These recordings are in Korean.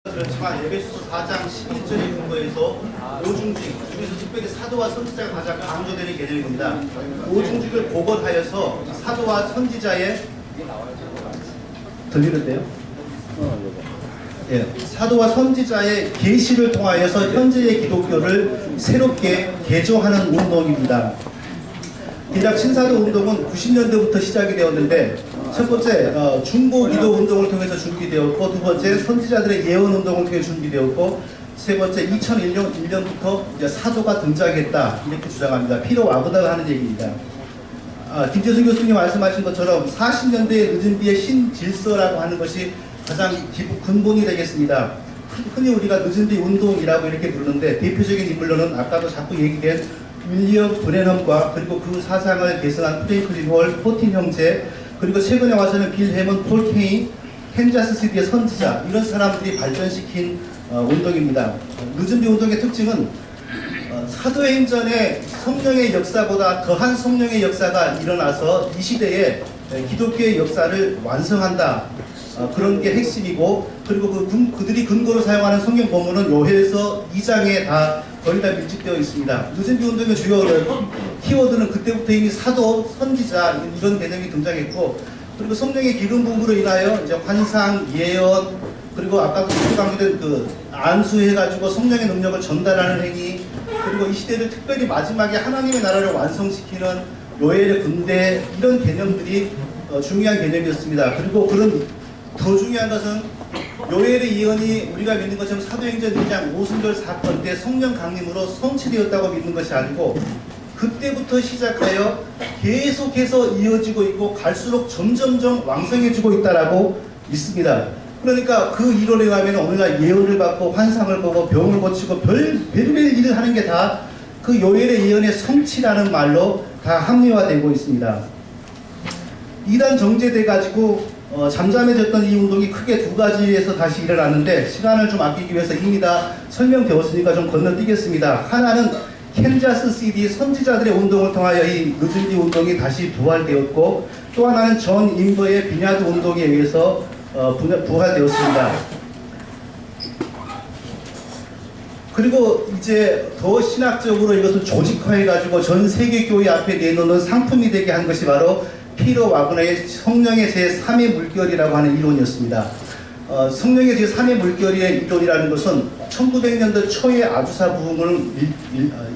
그렇지만 에베소서 4장 11절의 근거에서 오중직, 중에서 특별히 사도와 선지자가 가장 강조되는 개념입니다. 오중직을 고건하여서 사도와 선지자의 들리는데요? 예, 사도와 선지자의 계시를 통하여서 현재의 기독교를 새롭게 개조하는 운동입니다. 대략 신사도 운동은 90년대부터 시작이 되었는데, 첫 번째 중보기도 운동을 통해서 준비되었고, 두 번째 선지자들의 예언 운동을 통해 준비되었고, 세 번째 2001년부터 이제 사도가 등장했다 이렇게 주장합니다. 피로 와그다가 하는 얘기입니다. 김재승 교수님 말씀하신 것처럼 40년대의 늦은 비의 신질서라고 하는 것이 가장 근본이 되겠습니다. 흔히 우리가 늦은 비 운동이라고 이렇게 부르는데, 대표적인 인물로는 아까도 자꾸 얘기된 윌리엄 브레넘과 그리고 그 사상을 계승한 프랭클린 홀, 포틴 형제, 그리고 최근에 와서는 빌 해먼, 폴 케인, 캔자스 시티의 선지자, 이런 사람들이 발전시킨 운동입니다. 늦은 비 운동의 특징은 사도행전의 성령의 역사보다 더한 성령의 역사가 일어나서 이 시대에 기독교의 역사를 완성한다. 그런 게 핵심이고, 그리고 그들이 근거로 사용하는 성경 본문은 요해서 2장에 거의 다 밀집되어 있습니다. 늦은 비 운동의 주요 키워드는 그때부터 이미 사도, 선지자 이런 개념이 등장했고, 그리고 성령의 기름 부음으로 인하여 이제 환상, 예언, 그리고 아까도 강조된 안수해가지고 성령의 능력을 전달하는 행위, 그리고 이 시대를 특별히 마지막에 하나님의 나라를 완성시키는 요엘의 군대, 이런 개념들이 중요한 개념이었습니다. 그리고 더 중요한 것은 요엘의 예언이 우리가 믿는 것처럼 사도행전 2장 오순절 사건 때 성령 강림으로 성취되었다고 믿는 것이 아니고, 그때부터 시작하여 계속해서 이어지고 있고 갈수록 점점점 왕성해지고 있다라고 믿습니다. 그러니까 그 이론에 의하면 오늘날 예언을 받고 환상을 보고 병을 고치고 별별 일을 하는 게 다 그 요엘의 예언의 성취라는 말로 다 합리화되고 있습니다. 이단 정제돼 가지고 잠잠해졌던 이 운동이 크게 두 가지에서 다시 일어났는데, 시간을 좀 아끼기 위해서 이미 다 설명되었으니까 좀 건너뛰겠습니다. 하나는 캔자스 시티 선지자들의 운동을 통하여 이 늦은 비 운동이 다시 부활되었고, 또 하나는 존 인버의 비냐드 운동에 의해서 부활되었습니다. 그리고 이제 더 신학적으로 이것을 조직화해가지고 전 세계 교회 앞에 내놓는 상품이 되게 한 것이 바로 피로 와그너의 성령의 제3의 물결이라고 하는 이론이었습니다. 성령의 제3의 물결의 이론이라는 것은 1900년대 초에 아주사 부흥을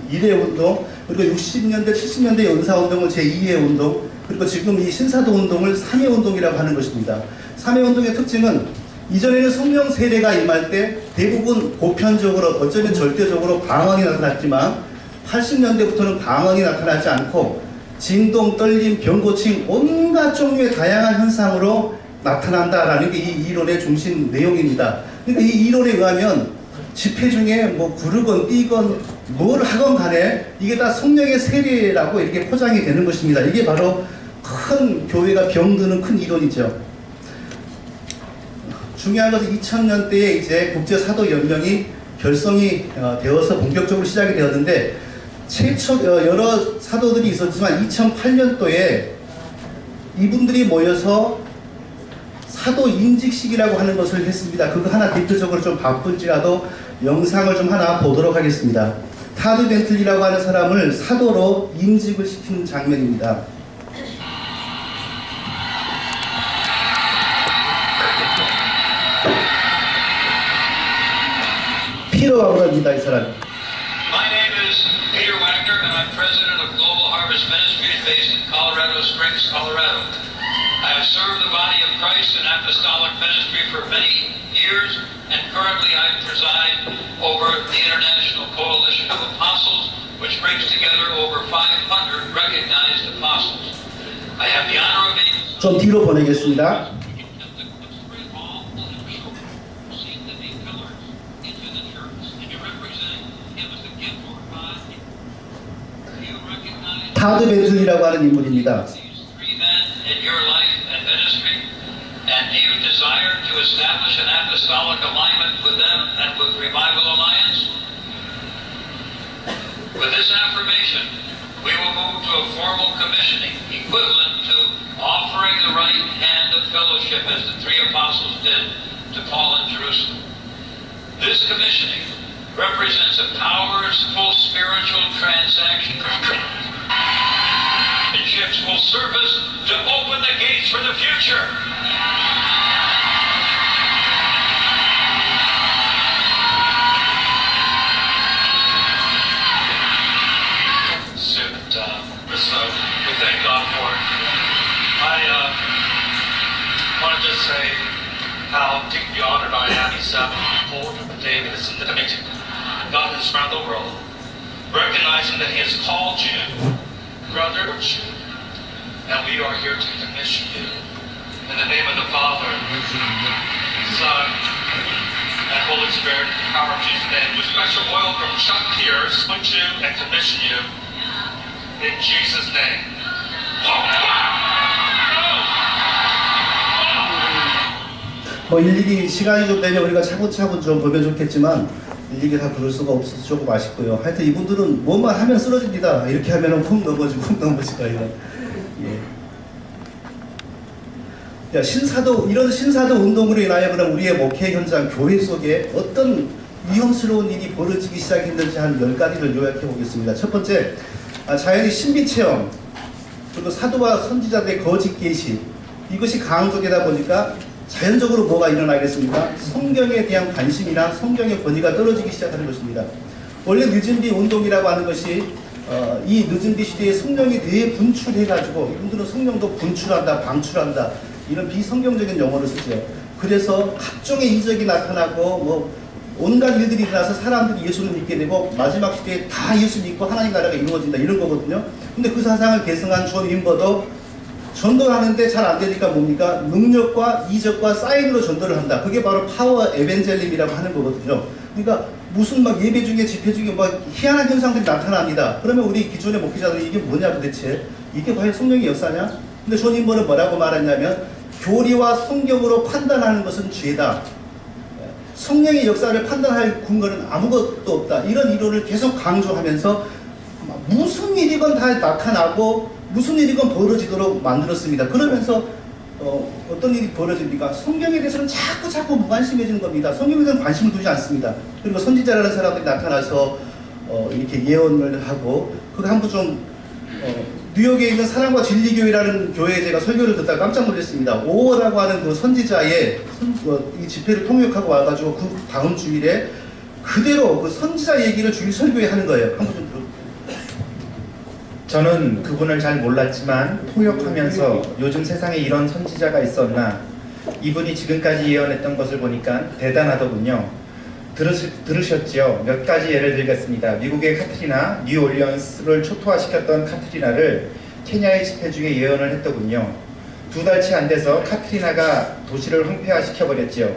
1회 운동, 그리고 60년대, 70년대의 은사운동을 제2회 운동, 그리고 지금 이 신사도 운동을 3회 운동이라고 하는 것입니다. 3회 운동의 특징은 이전에는 성령 세례가 임할 때 대부분 보편적으로, 어쩌면 절대적으로 방언이 나타났지만 80년대부터는 방언이 나타나지 않고 진동, 떨림, 병고침, 온갖 종류의 다양한 현상으로 나타난다라는 게 이 이론의 중심 내용입니다. 그러니까 이 이론에 의하면 집회 중에 구르건 뛰건 뭘 하건 간에 이게 다 성령의 세례라고 이렇게 포장이 되는 것입니다. 이게 바로 큰 교회가 병드는 큰 이론이죠. 중요한 것은 2000년대에 이제 국제사도연맹이 결성이 되어서 본격적으로 시작이 되었는데, 최초 여러 사도들이 있었지만 2008년도에 이분들이 모여서 사도 인직식이라고 하는 것을 했습니다. 그거 하나 대표적으로 좀 바쁠지라도 영상을 좀 하나 보도록 하겠습니다. 타드 벤틀리라고 하는 사람을 사도로 인직을 시키는 장면입니다. 피로 와그너입니다, 이 사람. My name is Peter Wagner, and I'm president of Global Harvest Ministries based in Colorado Springs, Colorado. I have served the body of Christ in apostolic ministry for many years, and currently I preside over the International Coalition of Apostles, which brings together over 500 recognized apostles. I have the honor of being... 좀 뒤로 보내겠습니다. 타드 벤틀리라고 하는 인물입니다. With this affirmation, we will move to a formal commissioning equivalent to offering the right hand of fellowship as the three apostles did to Paul in Jerusalem. This commissioning represents a powerful spiritual transaction. Relationships will serve us to open the gates for the future. We thank God for it. I want to just say how deeply honored I am. He's told David is in the meeting. God is around the world, recognizing that He has called you, brother, and we are here to commission you. In the name of the Father, Son, and Holy Spirit, in the power of Jesus' name, with special oil from Chuck Pierce, put you and commission you. In Jesus' name. 뭐 일일이 시간이 좀 되면 우리가 차분차분 좀 보면 좋겠지만 일일이 다 그럴 수가 없어서 조금 아쉽고요. 하여튼 이분들은 뭐만 하면 쓰러집니다. 이렇게 하면 훅 넘어지고 이런. 예. 이런 신사도 운동으로 인하여 그럼 우리의 목회 현장, 교회 속에 어떤 위험스러운 일이 벌어지기 시작했는지 한 10가지를 요약해 보겠습니다. 첫 번째, 자연의 신비 체험, 그리고 사도와 선지자들의 거짓 계시, 이것이 강조되다 보니까 자연적으로 뭐가 일어나겠습니까? 성경에 대한 관심이나 성경의 권위가 떨어지기 시작하는 것입니다. 원래 늦은비 운동이라고 하는 것이 이 늦은비 시대에 성령이 대분출해가지고 이분들은 성령도 분출한다, 방출한다 이런 비성경적인 용어를 쓰죠. 그래서 각종의 이적이 나타나고 뭐 온갖 일들이 일어나서 사람들이 예수를 믿게 되고 마지막 시대에 다 예수 믿고 하나님 나라가 이루어진다 이런 거거든요. 근데 그 사상을 계승한 존 윈버도 전도하는데 잘 안 되니까 뭡니까? 능력과 이적과 사인으로 전도를 한다. 그게 바로 파워 에벤젤림이라고 하는 거거든요. 그러니까 무슨 막 예배 중에 집회 중에 막 희한한 현상들이 나타납니다. 그러면 우리 기존의 목회자들이 이게 뭐냐 도대체? 이게 과연 성령의 역사냐? 근데 존 윈버는 뭐라고 말했냐면 교리와 성경으로 판단하는 것은 죄다. 성령의 역사를 판단할 근거는 아무것도 없다. 이런 이론을 계속 강조하면서 무슨 일이건 다 나타나고 무슨 일이건 벌어지도록 만들었습니다. 그러면서 어떤 일이 벌어집니까? 성경에 대해서는 자꾸 무관심해지는 겁니다. 성경에 대해서는 관심을 두지 않습니다. 그리고 선지자라는 사람들이 나타나서 이렇게 예언을 하고 그거 한번 좀 뉴욕에 있는 사랑과 진리교회라는 교회에 제가 설교를 듣다가 깜짝 놀랐습니다. 5월라고 하는 그 선지자의 이 집회를 통역하고 와가지고 그 다음 주일에 그대로 그 선지자 얘기를 주일 설교에 하는 거예요. 한번 좀 들어볼게요. 저는 그분을 잘 몰랐지만 통역하면서 요즘 세상에 이런 선지자가 있었나, 이분이 지금까지 예언했던 것을 보니까 대단하더군요. 들으셨죠? 몇 가지 예를 들겠습니다. 미국의 카트리나, 뉴올리언스를 초토화시켰던 카트리나를 케냐의 집회 중에 예언을 했더군요. 2달치 안 돼서 카트리나가 도시를 황폐화시켜버렸죠.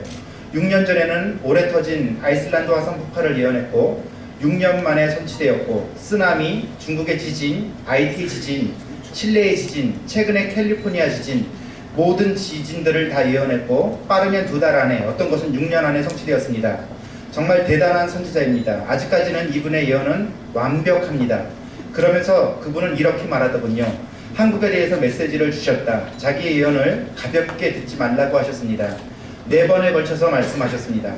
6년 전에는 오래 터진 아이슬란드 화산 폭발을 예언했고 6년 만에 선취되었고, 쓰나미, 중국의 지진, IT 지진, 칠레의 지진, 최근의 캘리포니아 지진, 모든 지진들을 다 예언했고 빠르면 2달 안에, 어떤 것은 6년 안에 성취되었습니다. 정말 대단한 선지자입니다. 아직까지는 이분의 예언은 완벽합니다. 그러면서 그분은 이렇게 말하더군요. 한국에 대해서 메시지를 주셨다. 자기의 예언을 가볍게 듣지 말라고 하셨습니다. 4번에 걸쳐서 말씀하셨습니다.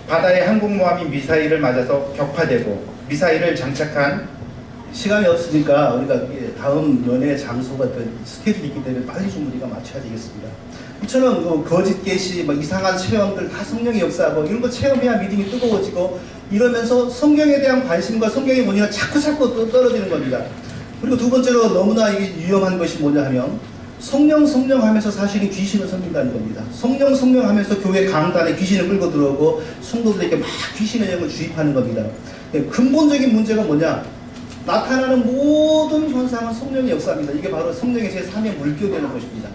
바다에 항공모함이 미사일을 맞아서 격파되고 미사일을 장착한, 시간이 없으니까 우리가 다음 연애 장소가 스케줄이 있기 때문에 빨리 좀 우리가 맞춰야 되겠습니다. 이처럼 거짓 계시, 이상한 체험들 다 성령의 역사하고 이런 거 체험해야 믿음이 뜨거워지고 이러면서 성경에 대한 관심과 성경의 원리가 자꾸 떨어지는 겁니다. 그리고 두 번째로 너무나 이게 위험한 것이 뭐냐 하면 성령 하면서 사실은 귀신을 섬긴다는 겁니다. 성령 하면서 교회 강단에 귀신을 끌고 들어오고 성도들에게 막 귀신의 영을 주입하는 겁니다. 근본적인 문제가 뭐냐? 나타나는 모든 현상은 성령의 역사입니다. 이게 바로 성령의 제3의 물교되는 것입니다.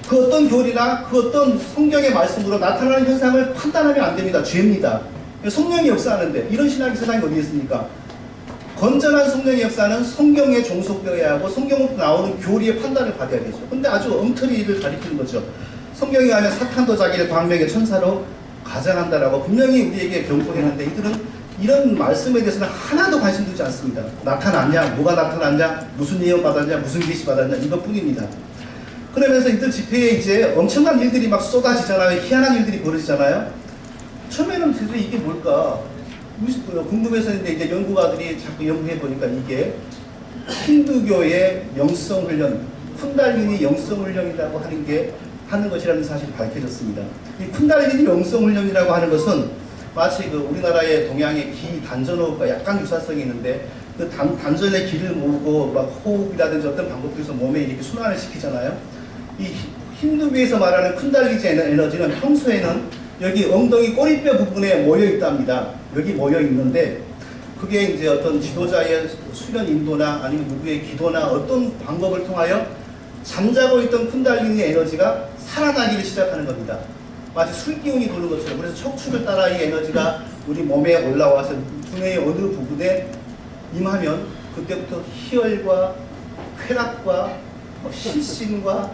그 어떤 교리나 그 어떤 성경의 말씀으로 나타나는 현상을 판단하면 안 됩니다. 죄입니다. 성령이 역사하는데 이런 신학의 세상이 어디 있습니까? 건전한 성령의 역사는 성경에 종속되어야 하고 성경으로 나오는 교리의 판단을 받아야 되죠. 근데 아주 엉터리를 가리키는 거죠. 성경에 하면 사탄도 자기를 광명의 천사로 가장한다라고 분명히 우리에게 경고했는데 이들은 이런 말씀에 대해서는 하나도 관심 두지 않습니다. 나타났냐, 뭐가 나타났냐, 무슨 예언 받았냐, 무슨 계시 받았냐 이것뿐입니다. 그러면서 이들 집회에 이제 엄청난 일들이 막 쏟아지잖아요. 희한한 일들이 벌어지잖아요. 처음에는 도대체 이게 뭘까 궁금해서 했는데 이제 연구가들이 자꾸 연구해 보니까 이게 힌두교의 영성 훈련, 쿤달리니 영성 훈련이라고 하는 것이라는 사실이 밝혀졌습니다. 이 쿤달리니 영성 훈련이라고 하는 것은 마치 그 우리나라의 동양의 기 단전호흡과 약간 유사성이 있는데 그 단전의 기를 모으고 막 호흡이라든지 어떤 방법들에서 몸에 이렇게 순환을 시키잖아요. 이 힌두교에서 말하는 쿤달리니 에너지는 평소에는 여기 엉덩이 꼬리뼈 부분에 모여 있답니다. 여기 모여 있는데 그게 이제 어떤 지도자의 수련 인도나 아니면 누구의 기도나 어떤 방법을 통하여 잠자고 있던 쿤달리니 에너지가 살아나기를 시작하는 겁니다. 마치 술기운이 도는 것처럼. 그래서 척추를 따라 이 에너지가 우리 몸에 올라와서 두뇌의 어느 부분에 임하면 그때부터 희열과 쾌락과 실신과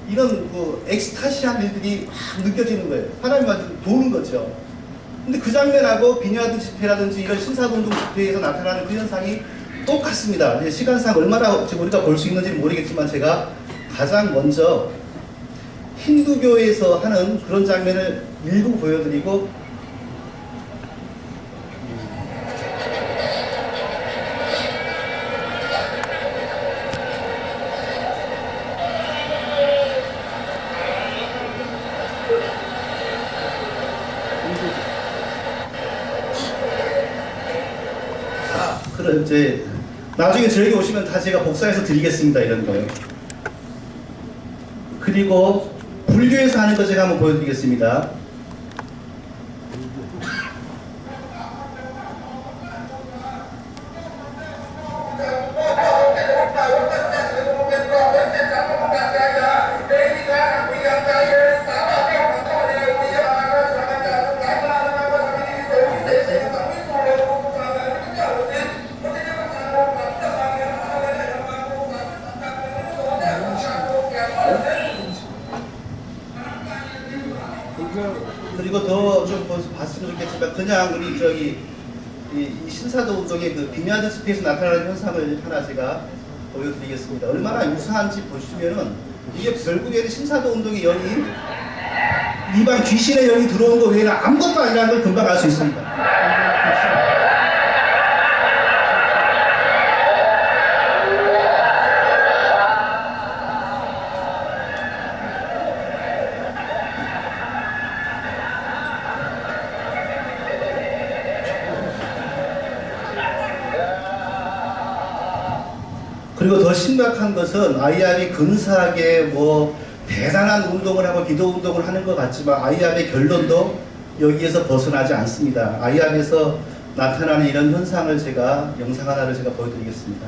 이런 그 엑스타시한 일들이 막 느껴지는 거예요. 사람이 완전 도는 거죠. 근데 그 장면하고 비냐드 집회라든지 이런 신사동동 집회에서 나타나는 그 현상이 똑같습니다. 시간상 얼마나 지금 우리가 볼 수 있는지 모르겠지만 제가 가장 먼저 힌두교에서 하는 그런 장면을 일부 보여드리고 그럼 이제 나중에 저에게 오시면 다 제가 복사해서 드리겠습니다. 이런 거요. 그리고 불교에서 하는 거 제가 한번 보여드리겠습니다. 그리고 더 좀 봤으면 좋겠지만 그냥 우리 저기 이 신사도 운동의 그 비냐드 집회에서 나타나는 현상을 하나 제가 보여드리겠습니다. 얼마나 유사한지 보시면은 이게 결국에는 신사도 운동의 영이 이방 귀신의 영이 들어온 거 외에는 아무것도 아니라는 걸 금방 알 수 있습니다. 그리고 더 심각한 것은 아이암이 근사하게 뭐 대단한 운동을 하고 기도 운동을 하는 것 같지만 아이암의 결론도 여기에서 벗어나지 않습니다. 아이암에서 나타나는 이런 현상을 제가 영상 하나를 제가 보여드리겠습니다.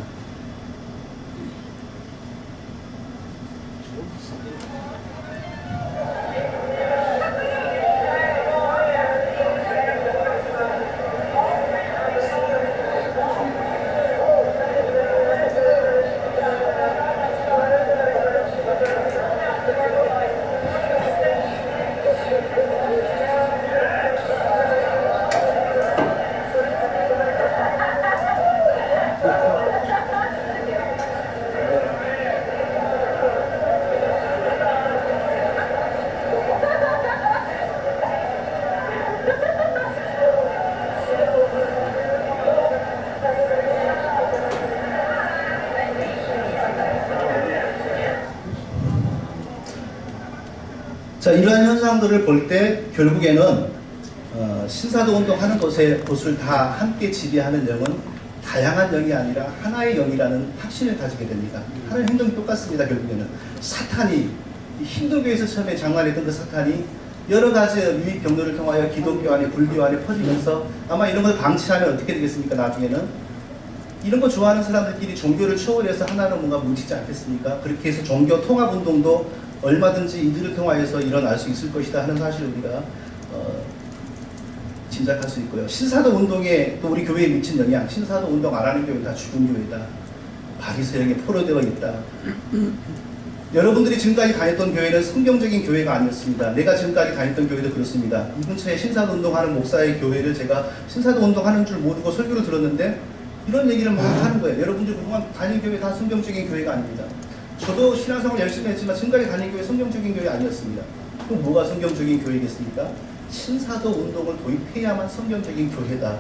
자, 이러한 현상들을 볼 때 결국에는 신사도 운동하는 곳을 다 함께 지배하는 영은 다양한 영이 아니라 하나의 영이라는 확신을 가지게 됩니다. 하나의 행동이 똑같습니다. 결국에는 사탄이 힌두교에서 처음에 장관했던 그 사탄이 여러 가지 유입 경로를 통하여 기독교 안에 불교 안에 퍼지면서 아마 이런 걸 방치하면 어떻게 되겠습니까? 나중에는 이런 거 좋아하는 사람들끼리 종교를 초월해서 하나로 뭔가 뭉치지 않겠습니까? 그렇게 해서 종교 통합 운동도 얼마든지 이들을 통하여서 일어날 수 있을 것이다 하는 사실을 우리가 짐작할 수 있고요. 신사도 운동에 또 우리 교회에 미친 영향, 신사도 운동 안 하는 교회는 다 죽은 교회다. 바리새형에 포로되어 있다. 여러분들이 지금까지 다녔던 교회는 성경적인 교회가 아니었습니다. 내가 지금까지 다녔던 교회도 그렇습니다. 이 근처에 신사도 운동하는 목사의 교회를 제가 신사도 운동하는 줄 모르고 설교를 들었는데 이런 얘기를 막 하는 거예요. 여러분들 그동안 다닌 교회 다 성경적인 교회가 아닙니다. 저도 신앙생활 열심히 했지만 지금까지 다닌 교회 성경적인 교회 아니었습니다. 그럼 뭐가 성경적인 교회겠습니까? 신사도 운동을 도입해야만 성경적인 교회다.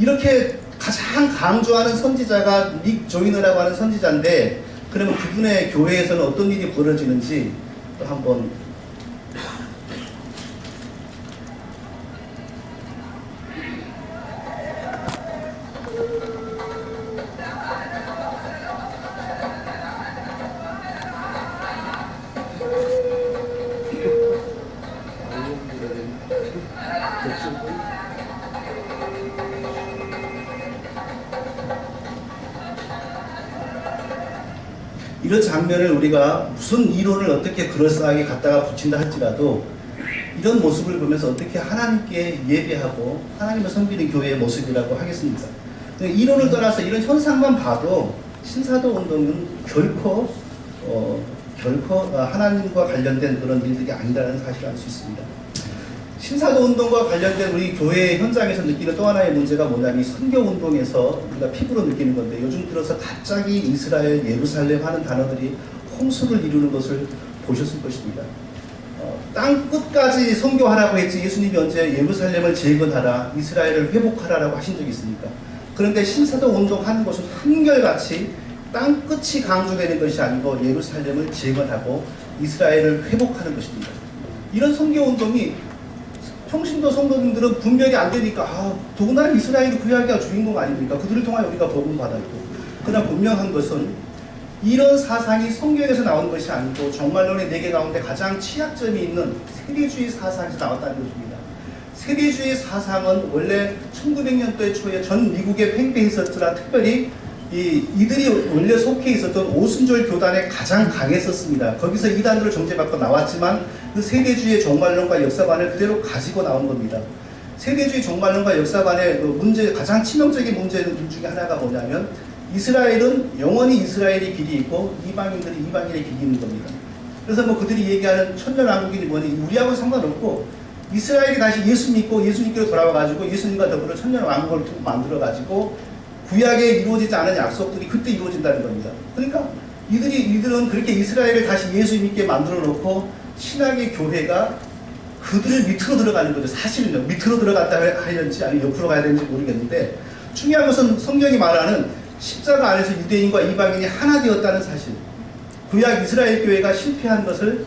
이렇게 가장 강조하는 선지자가 닉 조이너라고 하는 선지자인데, 그러면 그분의 교회에서는 어떤 일이 벌어지는지 또 한번 이런 장면을 우리가 무슨 이론을 어떻게 그럴싸하게 갖다가 붙인다 할지라도 이런 모습을 보면서 어떻게 하나님께 예배하고 하나님을 섬기는 교회의 모습이라고 하겠습니까? 이론을 떠나서 이런 현상만 봐도 신사도 운동은 결코 하나님과 관련된 그런 일들이 아니라는 사실을 알 수 있습니다. 신사도 운동과 관련된 우리 교회 현장에서 느끼는 또 하나의 문제가 뭐냐면 이 선교 운동에서 우리가 피부로 느끼는 건데, 요즘 들어서 갑자기 이스라엘, 예루살렘 하는 단어들이 홍수를 이루는 것을 보셨을 것입니다. 땅 끝까지 선교하라고 했지 예수님이 언제 예루살렘을 재건하라, 이스라엘을 회복하라라고 하신 적이 있습니까? 그런데 신사도 운동하는 것은 한결같이 땅 끝이 강조되는 것이 아니고 예루살렘을 재건하고 이스라엘을 회복하는 것입니다. 이런 선교 운동이 평신도 성도님들은 분별이 안 되니까 더군다나 이스라엘이 구약의 주인공 아닙니까? 그들을 통하여 우리가 복음 받았고, 그러나 분명한 것은 이런 사상이 성경에서 나온 것이 아니고 종말론의 4개 가운데 가장 취약점이 있는 세대주의 사상에서 나왔다는 것입니다. 세대주의 사상은 원래 1900년대 초에 전 미국에 팽배했었으나 특별히 이들이 원래 속해 있었던 오순절 교단에 가장 강했었습니다. 거기서 이단으로 정죄받고 나왔지만 그 세대주의 종말론과 역사관을 그대로 가지고 나온 겁니다. 세대주의 종말론과 역사관의 그 문제, 가장 치명적인 문제들 중에 하나가 뭐냐면 이스라엘은 영원히 이스라엘의 길이 있고 이방인들이 이방인의 길이 있는 겁니다. 그래서 뭐 그들이 얘기하는 천년왕국이 뭐니 우리하고 상관없고 이스라엘이 다시 예수 믿고 예수님께로 돌아와가지고 예수님과 더불어 천년왕국을 만들어가지고 구약에 이루어지지 않은 약속들이 그때 이루어진다는 겁니다. 그러니까 이들은 그렇게 이스라엘을 다시 예수 믿게 만들어 놓고 신학의 교회가 그들을 밑으로 들어가는 거죠. 사실은요. 밑으로 들어갔다 하는지 아니면 옆으로 가야 되는지 모르겠는데, 중요한 것은 성경이 말하는 십자가 안에서 유대인과 이방인이 하나 되었다는 사실, 구약 이스라엘 교회가 실패한 것을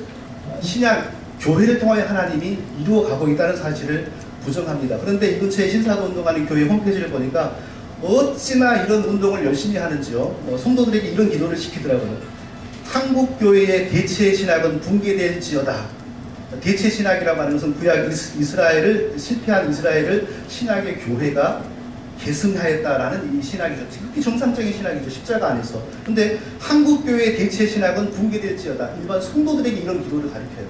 신약 교회를 통하여 하나님이 이루어가고 있다는 사실을 부정합니다. 그런데 이 근처에 신사도 운동하는 교회 홈페이지를 보니까 어찌나 이런 운동을 열심히 하는지요. 성도들에게 이런 기도를 시키더라고요. 한국 교회의 대체 신학은 붕괴될지어다. 대체 신학이라고 하는 것은 구약 이스라엘을 실패한 이스라엘을 신학의 교회가 계승하였다라는 이 신학이죠. 특히 정상적인 신학이죠. 십자가 안에서. 근데 한국 교회의 대체 신학은 붕괴될지어다. 일반 성도들에게 이런 기도를 가르쳐요.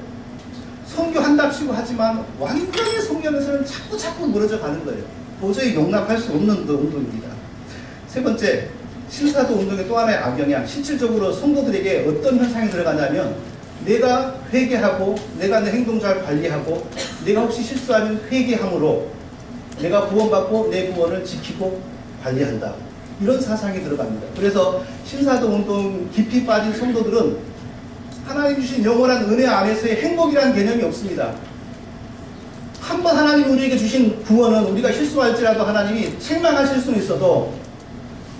선교한답시고 하지만 완전히 성경에서는 자꾸 멀어져 가는 거예요. 도저히 용납할 수 없는 운동입니다. 세 번째, 신사도 운동의 또 하나의 악영향, 실질적으로 성도들에게 어떤 현상이 들어가냐면 내가 회개하고 내가 내 행동 잘 관리하고 내가 혹시 실수하면 회개함으로 내가 구원받고 내 구원을 지키고 관리한다. 이런 사상이 들어갑니다. 그래서 신사도 운동 깊이 빠진 성도들은 하나님 주신 영원한 은혜 안에서의 행복이라는 개념이 없습니다. 한번 하나님 우리에게 주신 구원은 우리가 실수할지라도 하나님이 책망하실 수는 있어도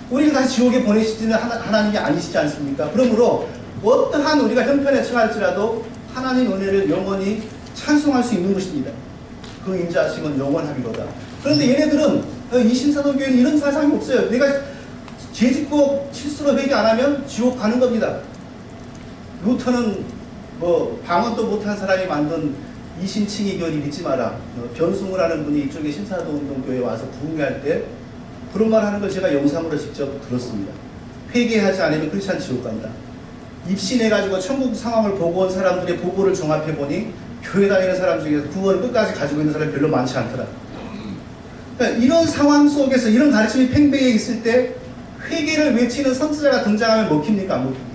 우리를 다시 지옥에 보내시지는 하나님이 아니시지 않습니까? 그러므로 어떠한 우리가 형편에 처할지라도 하나님 은혜를 영원히 찬송할 수 있는 것입니다. 그 인자하심은 영원하리로다. 그런데 얘네들은 이 신사도교회는 이런 사상이 없어요. 내가 죄짓고 실수로 회개 안 하면 지옥 가는 겁니다. 루터는 방언도 못한 사람이 만든 이신칭의 교리 믿지 마라. 변승우를 하는 분이 이쪽에 신사도운동교회에 와서 부흥할 때 그런 말 하는 걸 제가 영상으로 직접 들었습니다. 회개하지 않으면 크리스찬 지옥 간다. 입신해가지고 천국 상황을 보고 온 사람들의 보고를 종합해보니 교회 다니는 사람 중에서 구원을 끝까지 가지고 있는 사람이 별로 많지 않더라. 그러니까 이런 상황 속에서 이런 가르침이 팽배해 있을 때 회개를 외치는 선지자가 등장하면 먹힙니까? 안 먹힙니까?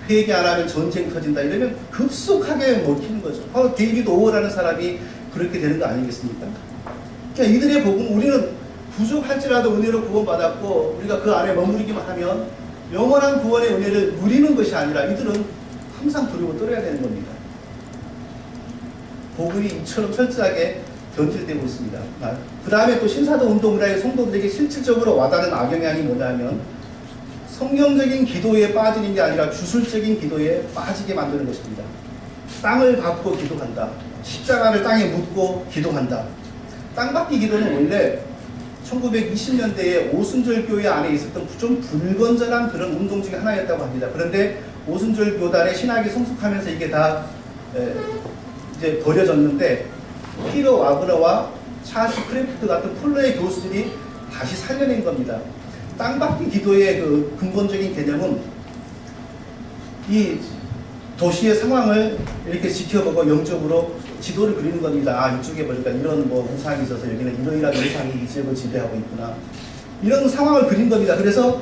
회개 안 하면 전쟁 터진다 이러면 급속하게 먹히는 거죠. 바로 데이비드 오어라는 사람이 그렇게 되는 거 아니겠습니까? 그러니까 이들의 복음, 우리는 부족할지라도 은혜로 구원받았고 우리가 그 안에 머무르기만 하면 영원한 구원의 은혜를 누리는 것이 아니라 이들은 항상 두려워 떨어야 되는 겁니다. 복음이 이처럼 철저하게 변질되고 있습니다. 그 다음에 또 신사도 운동이라의 성도들에게 실질적으로 와닿는 악영향이 뭐냐면 성경적인 기도에 빠지는 게 아니라 주술적인 기도에 빠지게 만드는 것입니다. 땅을 밟고 기도한다. 십자가를 땅에 묻고 기도한다. 땅받기 기도는 원래 1920년대에 오순절 교회 안에 있었던 좀 불건전한 그런 운동 중에 하나였다고 합니다. 그런데 오순절 교단의 신학이 성숙하면서 이게 다 이제 버려졌는데 피터 와그너와 찰스 크래프트 같은 플러의 교수들이 다시 살려낸 겁니다. 땅받기 기도의 그 근본적인 개념은 이 도시의 상황을 이렇게 지켜보고 영적으로 지도를 그리는 겁니다. 아, 이쪽에 보니까 이런 뭐 우상이 있어서 여기는 이러이러한 우상이 이 지역을 지배하고 있구나. 이런 상황을 그린 겁니다. 그래서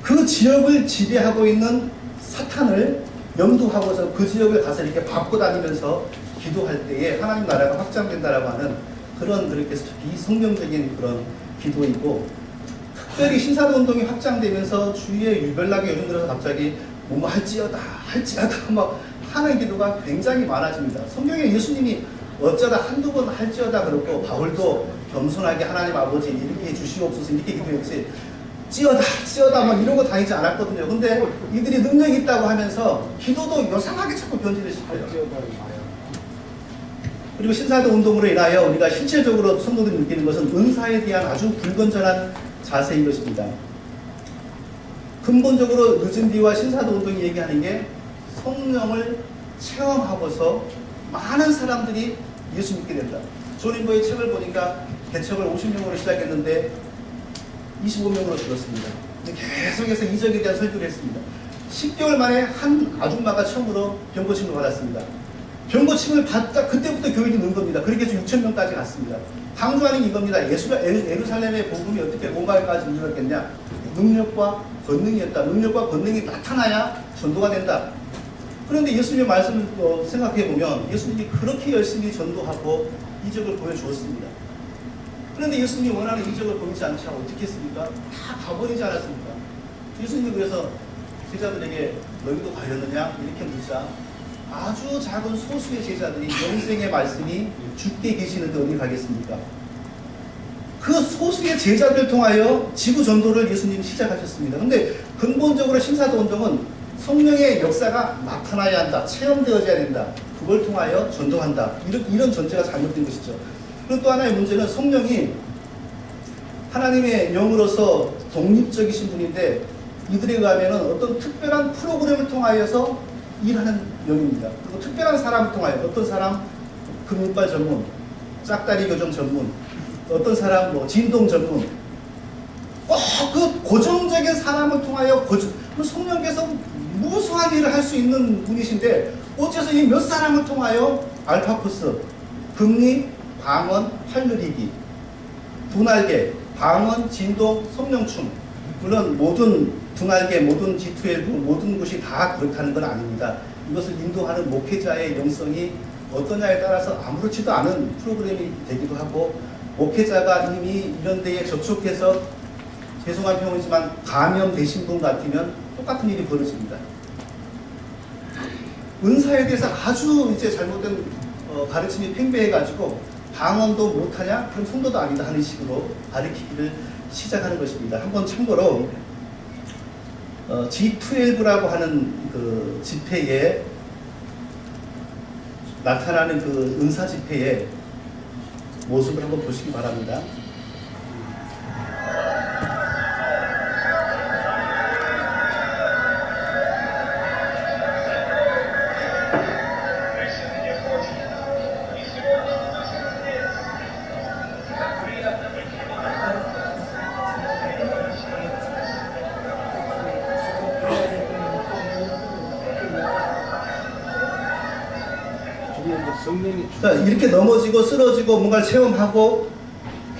그 지역을 지배하고 있는 사탄을 염두하고서 그 지역을 가서 이렇게 밟고 다니면서 기도할 때에 하나님 나라가 확장된다라고 하는 그런 그렇게 비성경적인 그런 기도이고, 특별히 신사도 운동이 확장되면서 주위에 유별나게 요즘 들어서 갑자기 뭐뭐 할지어다 막 하는 기도가 굉장히 많아집니다. 성경에 예수님이 어쩌다 한두 번 할지어다 그러고 바울도 겸손하게 하나님 아버지 이렇게 해주시옵소서 이렇게 기도했지 찌어다 막 이러고 다니지 않았거든요. 근데 이들이 능력이 있다고 하면서 기도도 요상하게 자꾸 변질을 시켜요. 그리고 신사도 운동으로 인하여 우리가 실체적으로 성도들이 느끼는 것은 은사에 대한 아주 불건전한 자세인 것입니다. 근본적으로 늦은 뒤와 신사도 운동이 얘기하는 게 성령을 체험하고서 많은 사람들이 예수 믿게 된다. 조린보의 책을 보니까 개척을 50명으로 시작했는데 25명으로 줄었습니다. 계속해서 이적에 대한 설교를 했습니다. 10개월 만에 한 아줌마가 처음으로 병고침을 받았습니다. 병고침을 받자 그때부터 교인이 는 겁니다. 그렇게 해서 6,000명까지 갔습니다. 강조하는 이겁니다. 예루살렘의 복음이 어떻게 로마까지 이르렀겠냐? 능력과 권능이었다. 능력과 권능이 나타나야 전도가 된다. 그런데 예수님의 말씀을 생각해 보면 예수님이 그렇게 열심히 전도하고 이적을 보여주었습니다. 그런데 예수님이 원하는 이적을 보이지 않지 않고 어떻게 했습니까? 다 가버리지 않았습니까? 예수님이 그래서 제자들에게 너희도 가려느냐? 이렇게 묻자 아주 작은 소수의 제자들이 영생의 말씀이 주께 계시는데 어디 가겠습니까? 그 소수의 제자들을 통하여 지구 전도를 예수님이 시작하셨습니다. 그런데 근본적으로 신사도 운동은 성령의 역사가 나타나야 한다, 체험되어져야 된다, 그걸 통하여 전도한다, 이런 전제가 잘못된 것이죠. 그리고 또 하나의 문제는 성령이 하나님의 영으로서 독립적이신 분인데 이들에 의하면 어떤 특별한 프로그램을 통하여서 일하는 영입니다. 그리고 특별한 사람을 통하여 어떤 사람 금융발 전문, 짝다리 교정 전문, 어떤 사람 뭐 진동 전문, 그 고정적인 사람을 통하여 성령께서 무수한 일을 할 수 있는 분이신데 어째서 이 몇 사람을 통하여 알파코스, 금리, 방언, 활누리기, 두날개, 방언, 진동, 성령춤, 물론 모든 두날개, 모든 G12, 모든 곳이 다 그렇다는 건 아닙니다. 이것을 인도하는 목회자의 영성이 어떠냐에 따라서 아무렇지도 않은 프로그램이 되기도 하고, 목회자가 이미 이런 데에 접촉해서 죄송한 표현이지만 감염되신 분 같으면 똑같은 일이 벌어집니다. 은사에 대해서 아주 이제 잘못된 가르침이 팽배해가지고 방언도 못하냐? 그럼 성도도 아니다 하는 식으로 가르치기를 시작하는 것입니다. 한번 참고로 G12라고 하는 그 집회에 나타나는 그 은사 집회의 모습을 한번 보시기 바랍니다. 자, 이렇게 넘어지고 쓰러지고 뭔가를 체험하고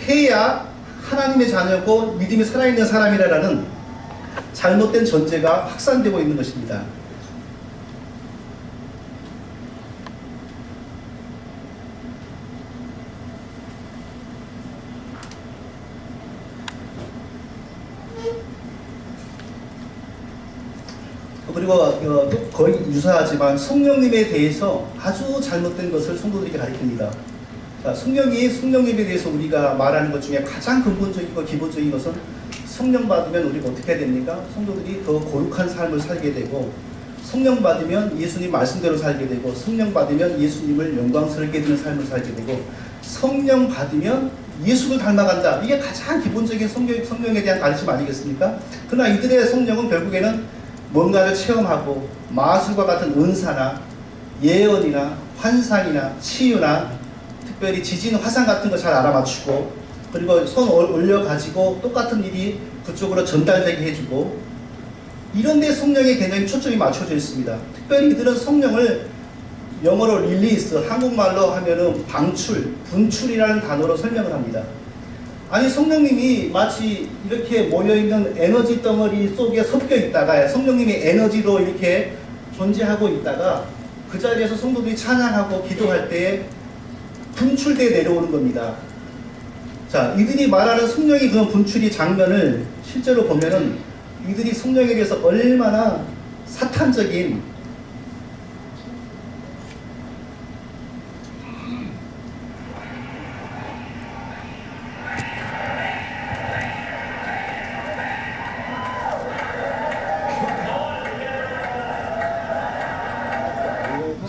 해야 하나님의 자녀고 믿음이 살아있는 사람이라는 잘못된 전제가 확산되고 있는 것입니다. 그리고 또 거의 유사하지만 성령님에 대해서 아주 잘못된 것을 성도들에게 가르칩니다. 자, 성령님에 대해서 우리가 말하는 것 중에 가장 근본적이고 기본적인 것은 성령 받으면 우리가 어떻게 해야 됩니까? 성도들이 더 거룩한 삶을 살게 되고, 성령 받으면 예수님 말씀대로 살게 되고, 성령 받으면 예수님을 영광스럽게 드는 삶을 살게 되고, 성령 받으면 예수를 닮아간다. 이게 가장 기본적인 성령에 대한 가르침 아니겠습니까? 그러나 이들의 성령은 결국에는 뭔가를 체험하고 마술과 같은 은사나 예언이나 환상이나 치유나 특별히 지진, 화상 같은 거 잘 알아맞추고, 그리고 손 올려가지고 똑같은 일이 그쪽으로 전달되게 해주고, 이런 데 성령의 개념이 초점이 맞춰져 있습니다. 특별히 이들은 성령을 영어로 릴리스, 한국말로 하면은 방출, 분출이라는 단어로 설명을 합니다. 아니, 성령님이 마치 이렇게 모여있는 에너지 덩어리 속에 섞여 있다가 성령님의 에너지로 이렇게 존재하고 있다가 그 자리에서 성도들이 찬양하고 기도할 때에 분출되어 내려오는 겁니다. 자, 이들이 말하는 성령의 그런 분출이 장면을 실제로 보면은 이들이 성령에 대해서 얼마나 사탄적인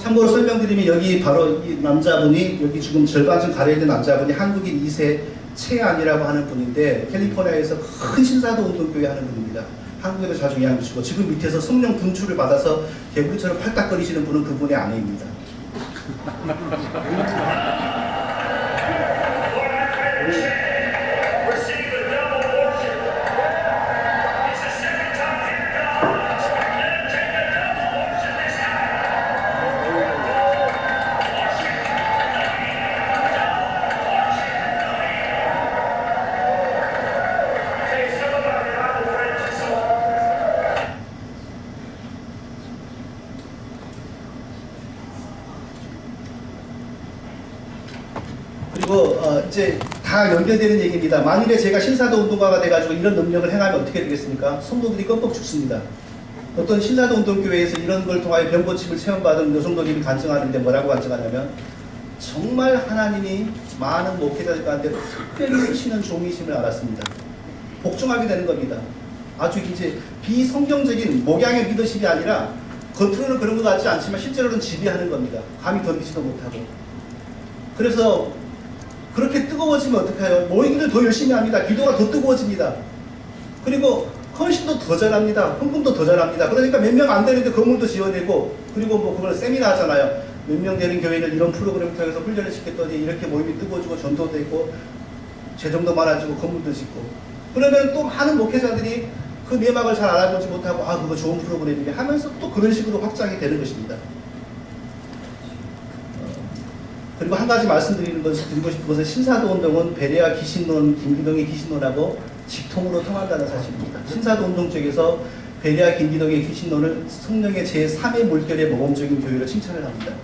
참고로 설명드리면 여기 바로 이 남자분이 여기 지금 절반쯤 가려있는 남자분이 한국인 2세 최안이라고 하는 분인데 캘리포니아에서 큰 신사도 운동교회 하는 분입니다. 한국에도 자주 이야기 주시고 지금 밑에서 성령 분출을 받아서 개구리처럼 팔딱거리시는 분은 그분의 아내입니다. 그리고 이제 다 연결되는 얘기입니다. 만일에 제가 신사도 운동가가 돼가지고 이런 능력을 행하면 어떻게 되겠습니까? 성도들이 껌뻑 죽습니다. 어떤 신사도 운동교회에서 이런 걸 통하여 병고침을 체험받은 여성도들이 간증하는데 뭐라고 간증하냐면 정말 하나님이 많은 목회자들 가운데 특별히 쓰시는 종이심을 알았습니다. 복종하게 되는 겁니다. 아주 이제 비성경적인 목양의 리더십이 아니라 겉으로는 그런 것 같지 않지만 실제로는 지배하는 겁니다. 감히 덤비지도 못하고. 그래서 그렇게 뜨거워지면 어떡해요? 모이기를 더 열심히 합니다. 기도가 더 뜨거워집니다. 그리고 헌신도 더 잘합니다. 헌금도 더 잘합니다. 그러니까 몇 명 안 되는데 건물도 지어내고, 그리고 뭐 그걸 세미나 하잖아요. 몇 명 되는 교회는 이런 프로그램을 통해서 훈련을 시켰더니 이렇게 모임이 뜨거워지고 전도도 있고 재정도 많아지고 건물도 짓고, 그러면 또 많은 목회자들이 그 내막을 잘 알아보지 못하고 아 그거 좋은 프로그램이네 하면서 또 그런 식으로 확장이 되는 것입니다. 그리고 한 가지 말씀드리고 싶은 것은 신사도 운동은 베레아 귀신론, 김기동의 귀신론하고 직통으로 통한다는 사실입니다. 신사도 운동 쪽에서 베레아 김기동의 귀신론을 성령의 제3의 물결의 모범적인 교회로 칭찬을 합니다.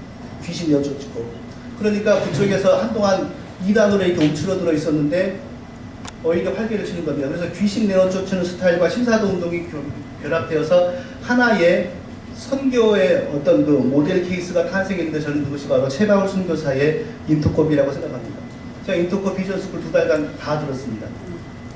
귀신 여쭙고. 그러니까 그쪽에서 한동안 이단으로 이렇게 움츠러들어 있었는데 오히려 활개를 치는 겁니다. 그래서 귀신 내어 쫓는 스타일과 신사도 운동이 결합되어서 하나의 선교의 어떤 그 모델 케이스가 탄생했는데 저는 그것이 바로 최바울 선교사의 인터콥이라고 생각합니다. 제가 인터콥 비전스쿨 2달간 다 들었습니다.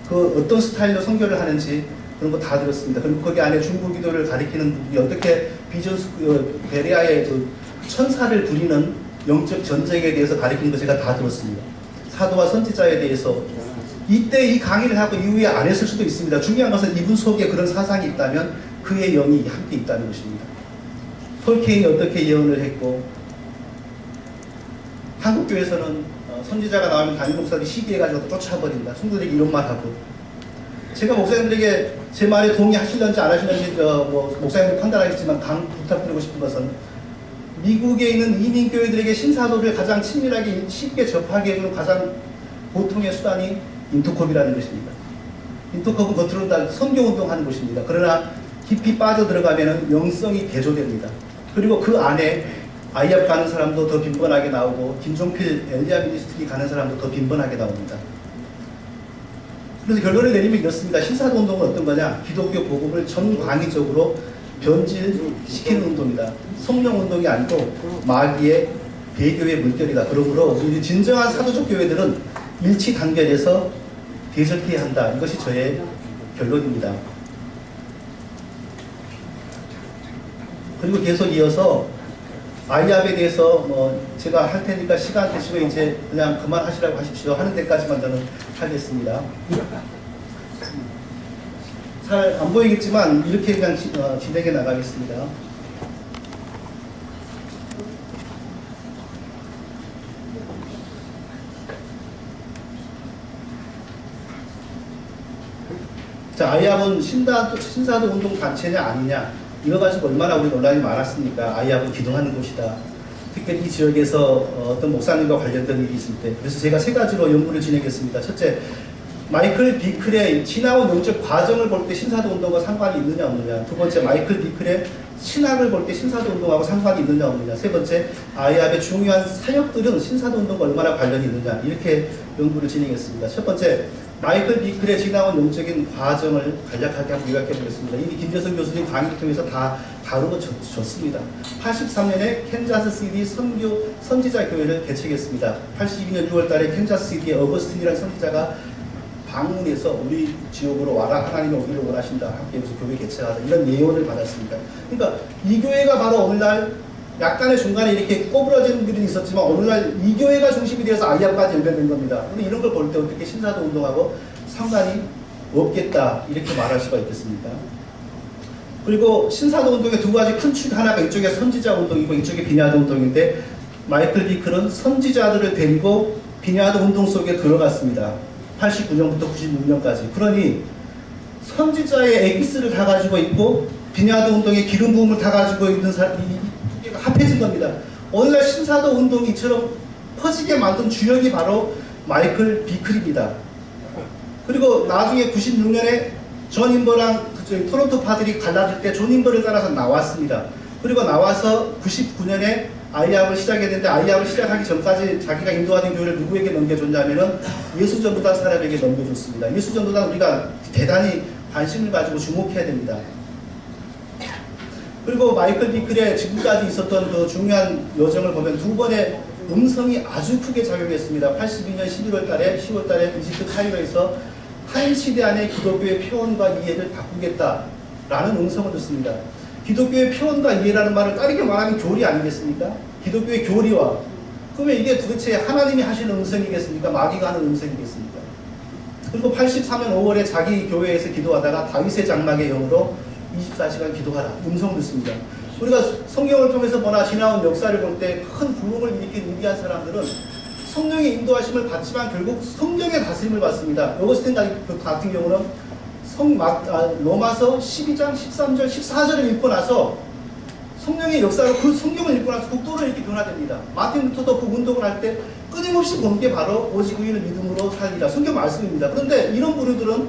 그 어떤 스타일로 선교를 하는지 그런 거 다 들었습니다. 그리고 거기 안에 중국 기도를 가리키는 부분이 어떻게 비전스쿨 베레아의 그 천사를 부리는 영적 전쟁에 대해서 가리키는 거 제가 다 들었습니다. 사도와 선지자에 대해서 이때 이 강의를 하고 이후에 안 했을 수도 있습니다. 중요한 것은 이분 속에 그런 사상이 있다면 그의 영이 함께 있다는 것입니다. 톨키인이 어떻게 예언을 했고, 한국교회에서는 선지자가 나오면 담임 목사들이 시기해가지고 쫓아버린다. 성도들에게 이런 말 하고. 제가 목사님들에게 제 말에 동의하실런지 안 하실런지 목사님들 판단하겠지만 부탁드리고 싶은 것은 미국에 있는 이민교회들에게 신사도를 가장 친밀하게 쉽게 접하게 해주는 가장 보통의 수단이 인터콥이라는 것입니다. 인터콥은 겉으로는 다 선교운동하는 곳입니다. 그러나 깊이 빠져들어가면 영성이 대조됩니다. 그리고 그 안에 아이압 가는 사람도 더 빈번하게 나오고 김종필 엘리야 미니스트리 가는 사람도 더 빈번하게 나옵니다. 그래서 결론을 내리면 이렇습니다. 신사도 운동은 어떤 거냐? 기독교 복음을 전광의적으로 변질시키는 운동이다. 성령 운동이 아니고 마귀의 배교의 물결이다. 그러므로 우리 진정한 사도적 교회들은 일치 단결해서 대적해야 한다. 이것이 저의 결론입니다. 그리고 계속 이어서 아이압에 대해서 제가 할 테니까 시간 되시고 이제 그냥 그만하시라고 하십시오. 하는 데까지만 저는 하겠습니다. 잘 안 보이겠지만 이렇게 그냥 진행해 나가겠습니다. 자, 아이압은 신사도 운동 단체냐 아니냐 이거 가지고 얼마나 우리 논란이 많았습니까? 아이압은 기도하는 곳이다. 특히 이 지역에서 어떤 목사님과 관련된 일이 있을 때. 그래서 제가 세 가지로 연구를 진행했습니다. 첫째, 마이클 비클의 지나온 영적 과정을 볼 때 신사도 운동과 상관이 있느냐 없느냐. 두 번째, 마이클 비클의 신학을 볼 때 신사도 운동하고 상관이 있느냐 없느냐. 세 번째, 아이압의 중요한 사역들은 신사도 운동과 얼마나 관련이 있느냐. 이렇게 연구를 진행했습니다. 첫 번째, 마이클 비클의 지나온 영적인 과정을 간략하게 한번 요약해 보겠습니다. 이미 김재성 교수님 강의를 통해서 다 다루고 줬습니다. 83년에 캔자스시티 선지자 교회를 개척했습니다. 82년 6월 달에 캔자스시티의 어거스틴이라는 선지자가 방문해서 우리 지역으로 와라, 하나님이 오기를 원하신다, 함께 해서 교회 개척하다, 이런 예언을 받았습니다. 그러니까 이 교회가 바로 오늘날 약간의 중간에 이렇게 꼬부러진 일이 있었지만 오늘날 이 교회가 중심이 되어서 아이압까지 연결된 겁니다. 근데 이런 걸 볼 때 어떻게 신사도 운동하고 상관이 없겠다, 이렇게 말할 수가 있겠습니까? 그리고 신사도 운동의 두 가지 큰 축, 하나가 이쪽에 선지자 운동이고 이쪽에 비냐드 운동인데, 마이클 비클은 선지자들을 데리고 비냐드 운동 속에 들어갔습니다. 89년부터 96년까지. 그러니 선지자의 에기스를 다 가지고 있고 비냐드 운동의 기름 부음을 다 가지고 있는 사람이 합해진 겁니다. 오늘날 신사도 운동이 이처럼 퍼지게 만든 주역이 바로 마이클 비클입니다. 그리고 나중에 96년에 존 인버랑 토론토 파들이 갈라질 때 존 인버를 따라서 나왔습니다. 그리고 나와서 99년에 아이압을 시작했는데, 아이압을 시작하기 전까지 자기가 인도하는 교회를 누구에게 넘겨줬냐면은 예수전도단 사람에게 넘겨줬습니다. 예수전도단 우리가 대단히 관심을 가지고 주목해야 됩니다. 그리고 마이클 비클의 지금까지 있었던 그 중요한 여정을 보면 두 번의 음성이 아주 크게 작용했습니다. 82년 11월 달에, 10월 달에 이집트 카이로에서 한 시대 안에 기독교의 표현과 이해를 바꾸겠다라는 음성을 듣습니다. 기독교의 표현과 이해라는 말을 다르게 말하면 교리 아니겠습니까? 기독교의 교리와, 그러면 이게 도대체 하나님이 하시는 음성이겠습니까? 마귀가 하는 음성이겠습니까? 그리고 83년 5월에 자기 교회에서 기도하다가 다윗의 장막의 영으로 24시간 기도하라, 음성 듣습니다. 우리가 성경을 통해서 보나 지나온 역사를 볼 때 큰 부흥을 일으킨 위대한 사람들은 성령의 인도하심을 받지만 결국 성령의 다스림을 받습니다. 어거스틴 같은 경우는 로마서 12장 13절 14절을 읽고 나서 성령의 역사로 그 성경을 읽고 나서 국도로 이렇게 변화됩니다. 마틴 루터도 그 운동을 할 때 끊임없이 본 게 바로 오직 의인을 믿음으로 살리라, 성경 말씀입니다. 그런데 이런 부류들은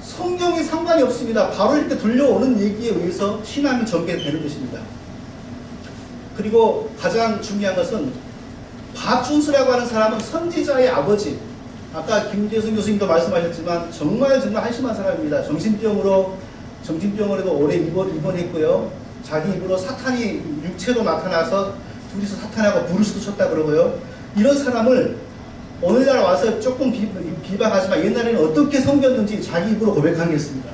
성경이 상관이 없습니다. 바로 이렇게 들려오는 얘기에 의해서 신앙이 전개되는 것입니다. 그리고 가장 중요한 것은 박준수라고 하는 사람은 선지자의 아버지, 아까 김재승 교수님도 말씀하셨지만 정말 한심한 사람입니다. 정신병으로도 오래 입원했고요. 자기 입으로 사탄이 육체로 나타나서 둘이서 사탄하고 부르스도 쳤다 그러고요. 이런 사람을 오늘날 와서 조금 비방하지만 옛날에는 어떻게 섬겼는지 자기 입으로 고백한 게 있습니다.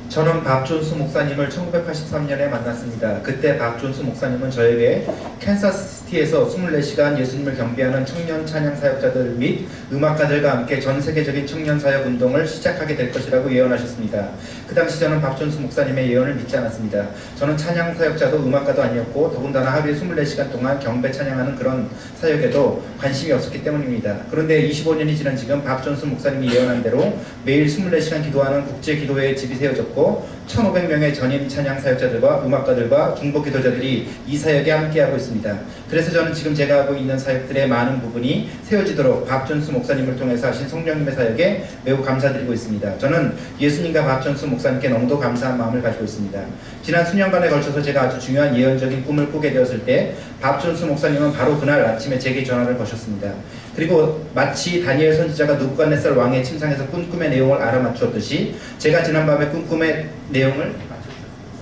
저는 박존수 목사님을 1983년에 만났습니다. 그때 박존수 목사님은 저에게 캔사스시티에서 24시간 예수님을 경배하는 청년 찬양 사역자들 및 음악가들과 함께 전 세계적인 청년 사역 운동을 시작하게 될 것이라고 예언하셨습니다. 그 당시 저는 박존수 목사님의 예언을 믿지 않았습니다. 저는 찬양 사역자도 음악가도 아니었고 더군다나 하루에 24시간 동안 경배 찬양하는 그런 사역에도 관심이 없었기 때문입니다. 그런데 25년이 지난 지금 박존수 목사님이 예언한 대로 매일 24시간 기도하는 국제기도회의 집이 세워졌고 1500명의 전임 찬양 사역자들과 음악가들과 중보 기도자들이 이 사역에 함께하고 있습니다. 그래서 저는 지금 제가 하고 있는 사역들의 많은 부분이 세워지도록 박존수 목사님을 통해서 하신 성령님의 사역에 매우 감사드리고 있습니다. 저는 예수님과 박존수 목사님께 너무도 감사한 마음을 가지고 있습니다. 지난 수년간에 걸쳐서 제가 아주 중요한 예언적인 꿈을 꾸게 되었을 때 박존수 목사님은 바로 그날 아침에 제게 전화를 거셨습니다. 그리고 마치 다니엘 선지자가 느부갓네살 왕의 침상에서 꾼 꿈의 내용을 알아맞추었듯이 제가 지난밤에 꾼 꿈의 내용을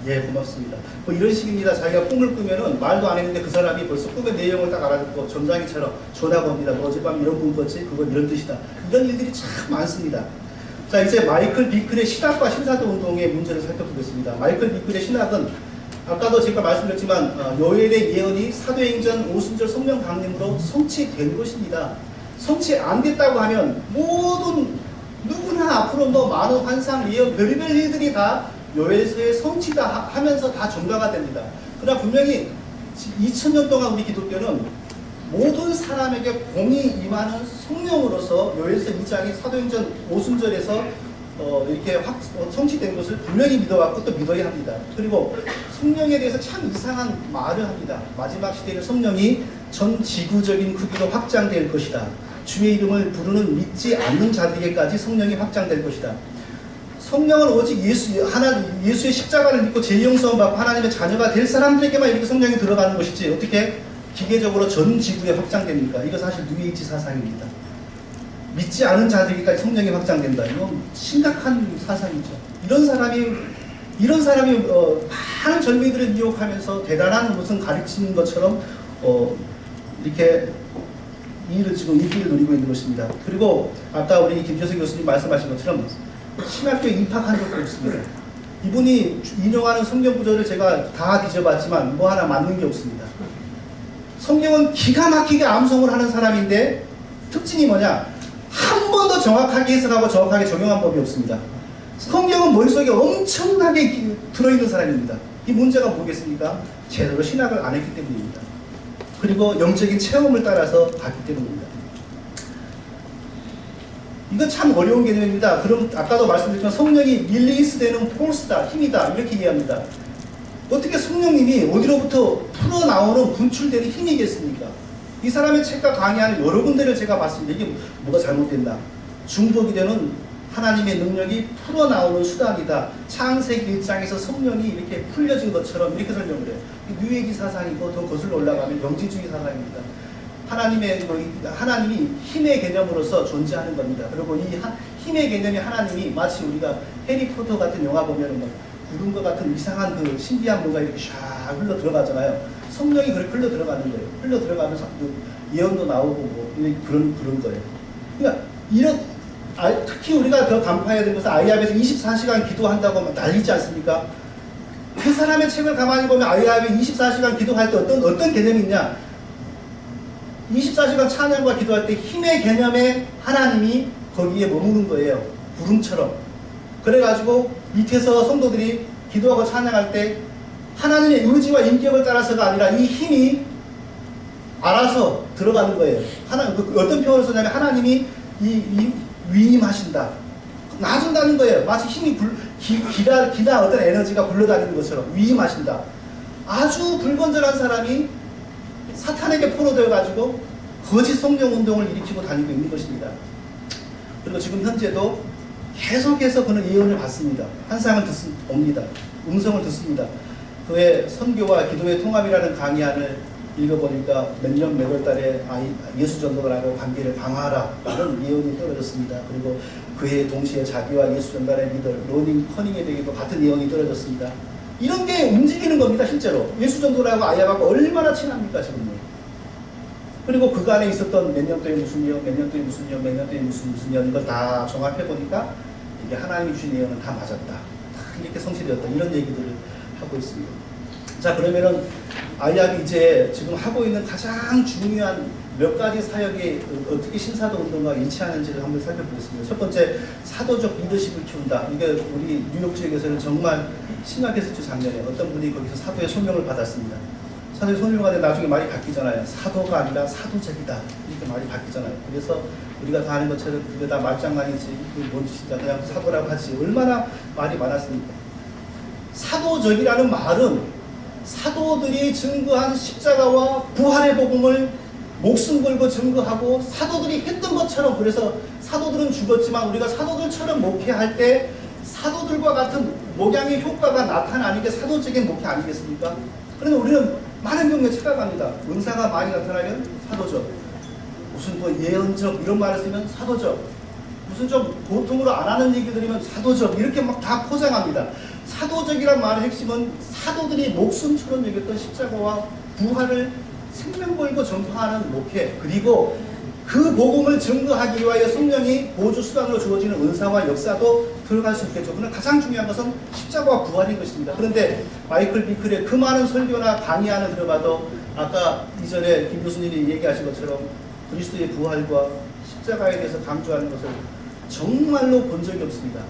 예, 고맙습니다. 뭐 이런 식입니다. 자기가 꿈을 꾸면은 말도 안 했는데 그 사람이 벌써 꿈의 내용을 딱 알아듣고 점장이처럼 전화가 옵니다. 너 어젯밤 이런 꿈 꿨지? 그건 이런 뜻이다. 이런 일들이 참 많습니다. 자, 이제 마이클 비클의 신학과 신사도 운동의 문제를 살펴보겠습니다. 마이클 비클의 신학은 아까도 제가 말씀드렸지만 요엘의 예언이 사도행전 오순절 성령 강림으로 성취된 것입니다. 성취 안 됐다고 하면 모든 누구나 앞으로 뭐 많은 환상, 예언, 별의별 일들이 다 요엘서의 성취다 하면서 다 종가가 됩니다. 그러나 분명히 2000년 동안 우리 기독교는 모든 사람에게 공이 임하는 성령으로서 요엘서 2장이 사도행전 오순절에서 이렇게 성취된 것을 분명히 믿어왔고 또 믿어야 합니다. 그리고 성령에 대해서 참 이상한 말을 합니다. 마지막 시대의 성령이 전 지구적인 크기로 확장될 것이다. 주의 이름을 부르는 믿지 않는 자들에게까지 성령이 확장될 것이다. 성령은 오직 예수의 십자가를 믿고 재영성을 받고 하나님의 자녀가 될 사람들에게만 이렇게 성령이 들어가는 것이지 어떻게 기계적으로 전 지구에 확장됩니까? 이거 사실 뉴에이지 사상입니다. 믿지 않은 자들에게까지 성령이 확장된다. 이건 심각한 사상이죠. 이런 사람이 많은 젊은이들을 미혹하면서 대단한 무슨 가르치는 것처럼 이렇게 지금 인기를 누리고 있는 것입니다. 그리고 아까 우리 김재수 교수님 말씀하신 것처럼 신학교에 입학한 적도 없습니다. 이분이 인용하는 성경 구절을 제가 다 뒤져봤지만 뭐 하나 맞는 게 없습니다. 성경은 기가 막히게 암송을 하는 사람인데 특징이 뭐냐? 한 번도 정확하게 해석하고 정확하게 적용한 법이 없습니다. 성경은 머릿속에 엄청나게 들어있는 사람입니다. 이 문제가 뭐겠습니까? 제대로 신학을 안 했기 때문입니다. 그리고 영적인 체험을 따라서 갔기 때문입니다. 이건 참 어려운 개념입니다. 그럼 아까도 말씀드렸지만 성령이 릴리스되는 폴스다, 힘이다 이렇게 이해합니다. 어떻게 성령님이 어디로부터 풀어나오는 분출되는 힘이겠습니까? 이 사람의 책과 강의하는 여러 군데를 제가 봤습니다. 이게 뭐가 잘못됐나? 중복이 되는 하나님의 능력이 풀어나오는 수단이다. 창세기 1장에서 성령이 이렇게 풀려진 것처럼 이렇게 설명을 해요. 뉴에이지 사상이고 더 거슬러 올라가면 영지주의 사상입니다. 하나님이 힘의 개념으로서 존재하는 겁니다. 그리고 이 힘의 개념이 하나님이 마치 우리가 해리포터 같은 영화 보면 뭐 구름과 같은 이상한 그 신비한 뭔가 이렇게 샥 흘러 들어가잖아요. 성령이 그렇게 흘러 들어가는 거예요. 흘러 들어가면서 예언도 나오고 뭐 그런 거예요. 그러니까 특히 우리가 더 간파해야 되는 것은 아이압에서 24시간 기도한다고 막 난리지 않습니까? 그 사람의 책을 가만히 보면 아이압에 24시간 기도할 때 어떤 개념이 있냐? 24시간 찬양과 기도할 때 힘의 개념에 하나님이 거기에 머무는 거예요. 구름처럼. 그래가지고 밑에서 성도들이 기도하고 찬양할 때 하나님의 의지와 인격을 따라서가 아니라 이 힘이 알아서 들어가는 거예요. 어떤 표현을 쓰냐면 하나님이 위임하신다. 놔준다는 거예요. 마치 힘이 기나 어떤 에너지가 굴러다니는 것처럼 위임하신다. 아주 불건전한 사람이 사탄에게 포로되어가지고 거짓 성령 운동을 일으키고 다니고 있는 것입니다. 그리고 지금 현재도 계속해서 그는 예언을 받습니다. 환상을 옵니다. 음성을 듣습니다. 그의 선교와 기도의 통합이라는 강의안을 읽어보니까 몇 년 몇 월 달에 예수 전도라고 관계를 강화하라 라는 예언이 떨어졌습니다. 그리고 그의 동시에 자기와 예수 전달의 리더 로닝 커닝에게도 같은 예언이 떨어졌습니다. 이런 게 움직이는 겁니다. 실제로 예수 전도라고 아이하고 얼마나 친합니까 지금요. 그리고 그간에 있었던 몇 년 동에 무슨 예언, 몇 년 동에 무슨 예언, 몇 년 동에 무슨 예언 이걸 다 종합해보니까 이게 하나님이 주신 예언은 다 맞았다. 이렇게 성취되었다. 이런 얘기들을 하고 있습니다. 자, 그러면은 아이압이 이제 지금 하고 있는 가장 중요한 몇 가지 사역이 어떻게 신사도 운동과 일치하는지를 한번 살펴보겠습니다. 첫 번째, 사도적 리더십을 키운다. 이게 우리 뉴욕 지역에서는 정말 심각했었죠. 작년에 어떤 분이 거기서 사도의 소명을 받았습니다. 사도의 소명을 받는데 나중에 말이 바뀌잖아요. 사도가 아니라 사도적이다. 이렇게 말이 바뀌잖아요. 그래서 우리가 다 아는 것처럼 그게 다 말장난이지, 그게 뭔 짓이다, 그냥 사도라고 하지. 얼마나 말이 많았습니까? 사도적이라는 말은 사도들이 증거한 십자가와 부활의 복음을 목숨 걸고 증거하고 사도들이 했던 것처럼, 그래서 사도들은 죽었지만 우리가 사도들처럼 목회할 때 사도들과 같은 목양의 효과가 나타나는 게 사도적인 목회 아니겠습니까? 그런데 우리는 많은 경우에 착각합니다. 은사가 많이 나타나면 사도적, 무슨 뭐 예언적 이런 말을 쓰면 사도적, 무슨 좀 고통으로 안 하는 얘기 들으면 사도적, 이렇게 막 다 포장합니다. 사도적이란 말의 핵심은 사도들이 목숨처럼 여겼던 십자가와 부활을 생명 걸고 전파하는 목회, 그리고 그 복음을 증거하기 위하여 성령이 보조 수단으로 주어지는 은사와 역사도 들어갈 수 있겠죠. 그러나 가장 중요한 것은 십자가와 부활인 것입니다. 그런데 마이클 비클의 그 많은 설교나 강의안을 들어봐도 아까 이전에 김 교수님이 얘기하신 것처럼 그리스도의 부활과 십자가에 대해서 강조하는 것을 정말로 본 적이 없습니다.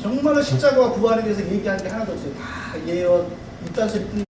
정말로 십자가와 부활에 대해서 얘기하는 게 하나도 없어요. 다 예언, 입단소리 뿐